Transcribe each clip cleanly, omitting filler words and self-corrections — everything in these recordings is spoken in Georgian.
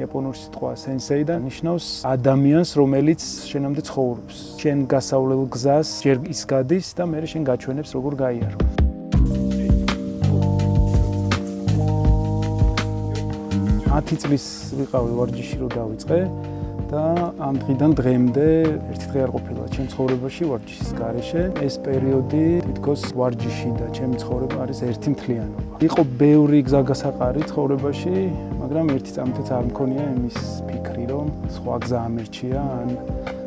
იაპონური სიტყვა სენსეი და ნიშნავს ადამიანს, რომელიც შენამდე ცხოვრობს. შენ გასავლელ გზას ჯერ ის გადის და მერე შენ გაჩვენებს როგორ გაიარო. 10 წლის ვიყავი ვარჯიში რო დავიწყე და ამ დღიდან დღემდე ერთი დღე არ ყოფილა ჩემ ცხოვრებაში ვარჯიშის გარეშე. ეს პერიოდი თითქოს ვარჯიში და ჩემი ცხოვრება არის ერთი მთლიანობა. იყო ბევრი გზაგასაყარი ცხოვრებაში, მაგრამ ერთი წამითაც არ მქონია იმის ფიქრი, რომ სხვა გზა ამერჩია ან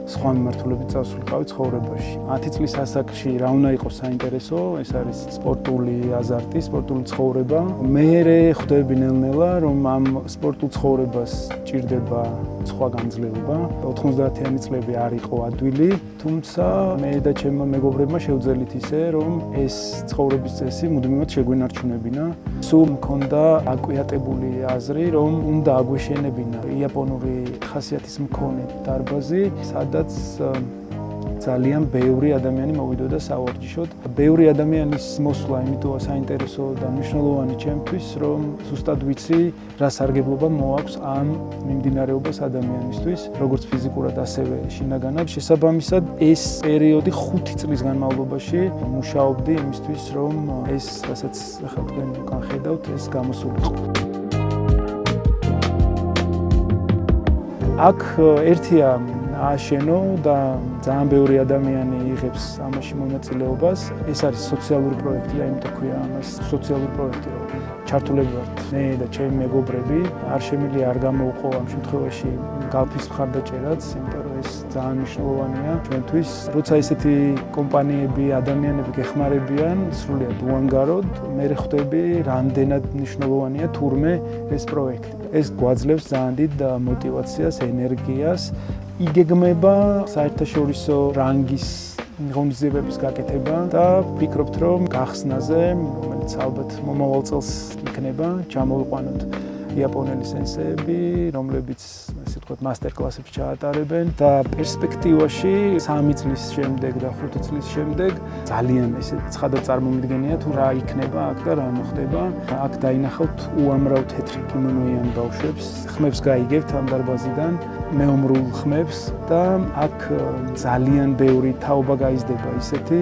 სხვა მიმართულებით წავსულიყავი ცხოვრებაში. 10 წლის ასაკში რა უნდა იყოს საინტერესო, ეს არის სპორტული აზარტი, სპორტული ცხოვრება. მერე ხვდები ნელ-ნელა, რომ ამ სპორტულ ცხოვრებას ჭირდება სხვა განძლეობა. 90-იანი წლები არ იყო ადვილი, თუმცა მე და ჩემმა მეგობრებმა შევძელით ისე, რომ ეს ცხოვრების წესი მუდმივად შეგვინარჩუნებინა. სულ მქონდა აკვიატებული აზრი, რომ უნდა აგვეშენებინა იაპონური ხასიათის მქონე დარბაზი, სადაც ძალიან ბევრი ადამიანი მოვიდოდა სავარჯიშოდ. ბევრი ადამიანის მოსვლა იმითოა საინტერესო და მნიშვნელოვანი ჩემთვის, რომ ზუსტად ვიცი, რა სარგებლობა მოაქვს ამ მიმდინარეობას ადამიანისთვის, როგორც ფიზიკურად, ასევე შინაგანად. შესაბამისად, ეს პერიოდი 5 წლის განმავლობაში მუშაობდი იმისთვის, რომ ეს, რასაც ახლა თქვენ უკან ხედავთ, ეს გამოსულიყო. აქ ერთია ააშენო და ძალიან ბევრი ადამიანი იღებს ამაში მონაწილეობას. ეს არის სოციალური პროექტი და იმიტომ ქვია ამას სოციალური პროექტი, რომ ჩართულები ვართ მე და ჩემი მეგობრები. არ შემიძლია არ გამოვყო ამ შემთხვევაში გალფის მხარდაჭერაც, იმიტომ რომ ეს ძალიან მნიშვნელოვანია ჩვენთვის. როცა ესეთი კომპანიები, ადამიანები გეხმარებიან სრულიად უანგაროდ, მე ხვდები რამდენად მნიშვნელოვანია თურმე ეს პროექტი. ეს გვაძლევს ძალიან დიდ მოტივაციას, ენერგიას. იგეგმება საერთაშორისო რანგის ღონისძიებების გაკეთება და ვფიქრობთ, რომ გახსნაზე, რომელიც ალბათ მომავალ წელს იქნება, ჩამოვიყვანოთ იაპონელი სენსეები, რომლებიც ასე ვთქვათ, მასტერ-კლასებს ჩაატარებენ და პერსპექტივაში 3 წლის შემდეგ და 5 წლის შემდეგ ძალიან ესე ცხადად წარმომიდგენია თუ რა იქნება აქ და რა მოხდება. აქ დაინახავთ უამრავ თეთრი კიმონოიან ბავშვებს, ხმებს გაიგებთ ამ დარბაზიდან, მეომრულ ხმებს და აქ ძალიან ბევრი თაობა გაიზრდება ისეთი,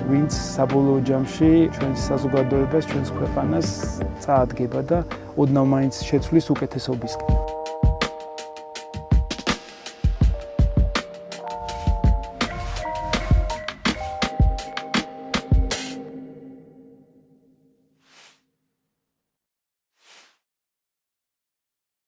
ვინც საბოლოო ჯამში ჩვენს საზოგადოებას, ჩვენს ქვეყანას წაადგება და ოდნავ მაინც შეცვლის უკეთესობისკენ.